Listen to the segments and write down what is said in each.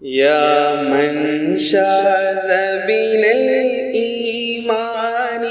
يا من شاذ بنا الإيمان.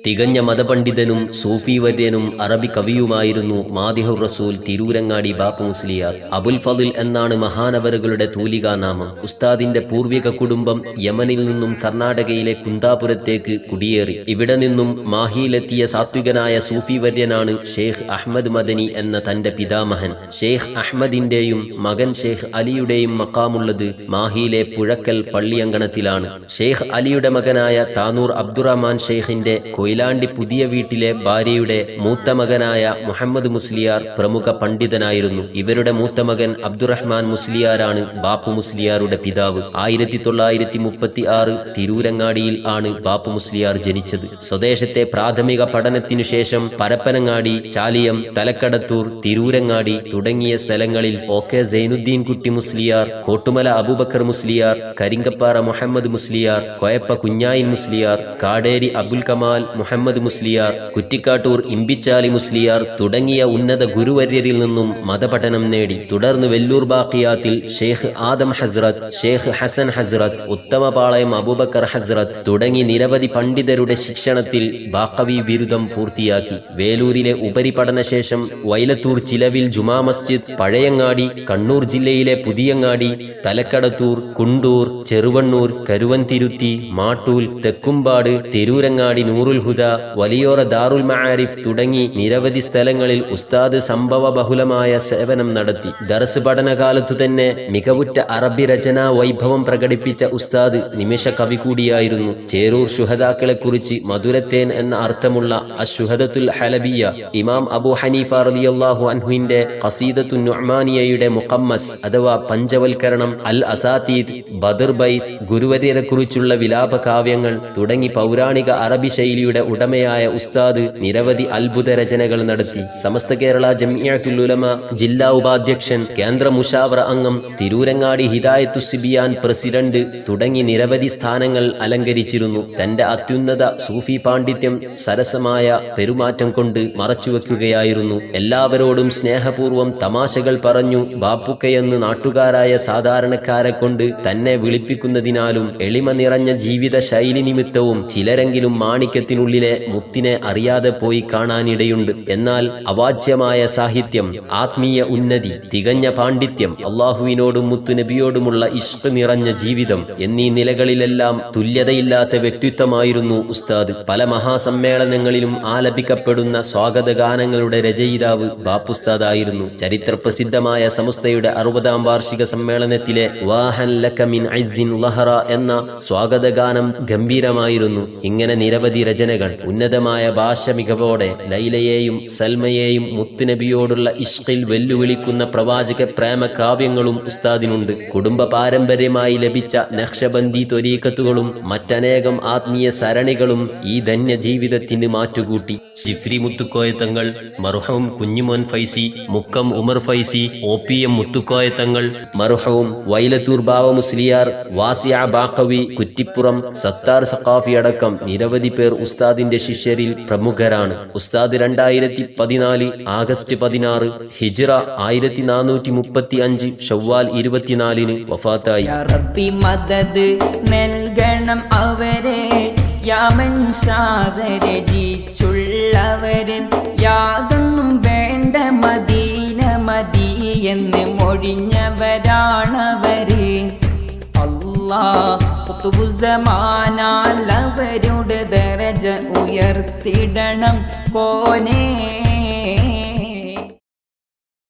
തികഞ്ഞ മതപണ്ഡിതനും സൂഫി വര്യനും അറബി കവിയുമായിരുന്നു മാദിഹുർ റസൂൽ തിരൂരങ്ങാടി ബാപ്പു മുസ്ലിയാർ. അബുൽ ഫദിൽ എന്നാണ് മഹാനവറുകളുടെ തൂലികാനാമം. ഉസ്താദിന്റെ പൂർവിക കുടുംബം യമനിൽ നിന്നും കർണാടകയിലെ കുന്താപുരത്തേക്ക് കുടിയേറി. ഇവിടെ നിന്നും മാഹിയിലെത്തിയ സാത്വികനായ സൂഫി വര്യനാണ് ഷെയ്ഖ് അഹ്മദ് മദനി എന്ന തന്റെ പിതാമഹൻ. ഷെയ്ഖ് അഹ്മദിന്റെയും മകൻ ഷെയ്ഖ് അലിയുടെയും മക്കാമുള്ളത് മാഹിയിലെ പുഴക്കൽ പള്ളിയങ്കണത്തിലാണ്. ഷെയ്ഖ് അലിയുടെ മകനായ താനൂർ അബ്ദുറഹ്മാൻ ഷെയ്ഖിന്റെ കൊയിലാണ്ടി പുതിയ വീട്ടിലെ ഭാര്യയുടെ മൂത്ത മകനായ മുഹമ്മദ് മുസ്ലിയാർ പ്രമുഖ പണ്ഡിതനായിരുന്നു. ഇവരുടെ മൂത്ത മകൻ അബ്ദുറഹ്മാൻ മുസ്ലിയാരാണ് ബാപ്പു മുസ്ലിയാരുടെ പിതാവ്. 1936 തിരൂരങ്ങാടിയിൽ ആണ് ബാപ്പു മുസ്ലിയാർ ജനിച്ചത്. സ്വദേശത്തെ പ്രാഥമിക പഠനത്തിനു ശേഷം പരപ്പനങ്ങാടി, ചാലിയം, തലക്കടത്തൂർ, തിരൂരങ്ങാടി തുടങ്ങിയ സ്ഥലങ്ങളിൽ OK സൈനുദ്ദീൻ കുട്ടി മുസ്ലിയാർ, കോട്ടുമല അബൂബക്കർ മുസ്ലിയാർ, കരിങ്കപ്പാറ മുഹമ്മദ് മുസ്ലിയാർ, കൊയപ്പ കുഞ്ഞായിൻ മുസ്ലിയാർ, കാടേരി അബുൽ കമാൽ മുഹമ്മദ് മുസ്ലിയാർ, കുറ്റിക്കാട്ടൂർ ഇമ്പിച്ചാലി മുസ്ലിയാർ തുടങ്ങിയ ഉന്നത ഗുരുവര്യരിൽ നിന്നും മതപഠനം നേടി. തുടർന്ന് വെല്ലൂർ ബാക്കിയാത്തിൽ ഷെയ്ഖ് ആദം ഹസ്രത്ത്, ഷെയ്ഖ് ഹസൻ ഹസ്രത്ത്, ഉത്തമപാളയം അബൂബക്കർ ഹസ്രത്ത് തുടങ്ങി നിരവധി പണ്ഡിതരുടെ ശിക്ഷണത്തിൽ ബാക്കവി ബിരുദം പൂർത്തിയാക്കി. വേലൂരിലെ ഉപരിപഠന ശേഷം വൈലത്തൂർ ചിലവിൽ ജുമാ മസ്ജിദ്, പഴയങ്ങാടി, കണ്ണൂർ ജില്ലയിലെ പുതിയങ്ങാടി, തലക്കടത്തൂർ, കുണ്ടൂർ, ചെറുവണ്ണൂർ, കരുവന്തിരുത്തി, മാട്ടൂൽ, തെക്കുംപാട്, തിരൂരങ്ങാടി, നൂറുൽ ഹുദ, വലിയോറ ദാറുൽ മആരിഫ് തുടങ്ങി നിരവധി സ്ഥലങ്ങളിൽ ഉസ്താദ് സംഭവ ബഹുലമായ സേവനം നടത്തി. ദർസ് പഠനകാലത്തു തന്നെ മികവുറ്റ അറബി രചനാ വൈഭവം പ്രകടിപ്പിച്ച ഉസ്താദ് നിമിഷ കവി കൂടിയായിരുന്നു. ചേരൂർ ശുഹദാക്കളെ കുറിച്ച് മധുരത്തേൻ എന്ന അർത്ഥമുള്ള അശുഹദത്തുൽ ഹലബിയ, ഇമാം അബൂ ഹനീഫ റളിയല്ലാഹു അൻഹുവിന്റെ ഖസീദത്തുൻ നുഅ്മാനിയയുടെ മുഖമ്മസ് അഥവാ പഞ്ചവൽക്കരണം, അൽ അസാതീദ്, ബദർ ബൈത്ത്, ഗുരുവര്യരെ കുറിച്ചുള്ള വിലാപ കാവ്യങ്ങൾ തുടങ്ങി പൗരാണിക അറബി ശൈലിയുടെ ഉടമയായ ഉസ്താദ് നിരവധി അത്ഭുത രചനകൾ നടത്തി. സമസ്ത കേരള ജംഇയത്തുൽ ഉലമ ജില്ലാ ഉപാധ്യക്ഷൻ, കേന്ദ്ര മുഷാവറ അംഗം, തിരൂരങ്ങാടി ഹിദായത്തു സിബിയാൻ പ്രസിഡന്റ് തുടങ്ങി നിരവധി സ്ഥാനങ്ങൾ അലങ്കരിച്ചിരുന്നു. തന്റെ അത്യുന്നത സൂഫി പാണ്ഡിത്യം സരസമായ പെരുമാറ്റം കൊണ്ട് മറച്ചുവെക്കുകയായിരുന്നു. എല്ലാവരോടും സ്നേഹപൂർവ്വം തമാശകൾ പറഞ്ഞു ബാപ്പുക്കയെന്ന് നാട്ടുകാരായ സാധാരണക്കാരെ കൊണ്ട് തന്നെ വിളിപ്പിക്കുന്നതിനാലും എളിമ നിറഞ്ഞ ജീവിത ശൈലി നിമിത്തവും ചിലരെങ്കിലും മാണിക്യത്തിനുള്ളിലെ മുത്തിനെ അറിയാതെ പോയി കാണാനിടയുണ്ട്. എന്നാൽ അവാച്യമായ സാഹിത്യം, ആത്മീയ ഉന്നതി, തികഞ്ഞ പാണ്ഡിത്യം, അള്ളാഹുവിനോടും മുത്തുനബിയോടുമുള്ള ഇഷ്ക് നിറഞ്ഞ ജീവിതം എന്നീ നിലകളിലെല്ലാം തുല്യതയില്ലാത്ത വ്യക്തിത്വമായിരുന്നു ഉസ്താദ്. പല മഹാസമ്മേളനങ്ങളിലും ആലപിക്കപ്പെടുന്ന സ്വാഗതഗാനങ്ങളുടെ രചയിതാവ് ബാപ്പുസ്താദായിരുന്നു. ചരിത്രപ്രസിദ്ധമായ സമസ്തയുടെ 60ാം വാർഷിക സമ്മേളനത്തിലെ വാഹൻ ലക മിൻ ഇസ്സിൻ ലഹറ എന്ന സ്വാഗതഗാനം ഗംഭീരമായിരുന്നു. ഇങ്ങനെ നിരവധി രചനകൾ ഉന്നതമായ ഭാഷ മികവോടെ ലൈലയെയും സൽമയെയും മുത്തുനബിയോടുള്ള ഇഷ്കിൽ വെല്ലുവിളിക്കുന്ന പ്രവാചക പ്രേമ കാവ്യങ്ങളും ഉസ്താദിനുണ്ട്. കുടുംബ പാരമ്പര്യമായി ലഭിച്ച നഖ്ശബന്ദി ത്വരീഖത്തുകളും മറ്റനേകം ആത്മീയ സരണികളും ഈ ധന്യ ജീവിതത്തിന് മാറ്റുകൂട്ടി. ഷിഫ്രി മുത്തുക്കോയ തങ്ങൾ, മർഹൂം കുഞ്ഞുമോൻ ഫൈസി, മുക്കം ഉമർ ഫൈസി, OPM മുത്തുക്കോയ തങ്ങൾ, മർഹൂം വൈലത്തൂർ ബാവ മുസ്ലിയാർ, വാസിയ ബാക്കവി, കുറ്റിപ്പുറം സത്താർ സഖാഫി അടക്കം നിരവധി പേർ ഉസ്താദിന്റെ ശിഷ്യരിൽ പ്രമുഖരാണ്. ഉസ്താദ് 2014 ആഗസ്റ്റ് 16 ഹിജ്റ 1435 ഷവ്വാൽ 24 വഫാത്തായി. നൽകണം അവരെ യാമൻഷാദരജിച്ചുള്ളവരെ യാതൊന്നും വേണ്ട മദീന മദീയെന്ന് മൊഴിഞ്ഞവരാണവര്. ഖുതുബുസ്സമാനാൽ അവരുടെ ദറജ ഉയർത്തിടണം കോനേ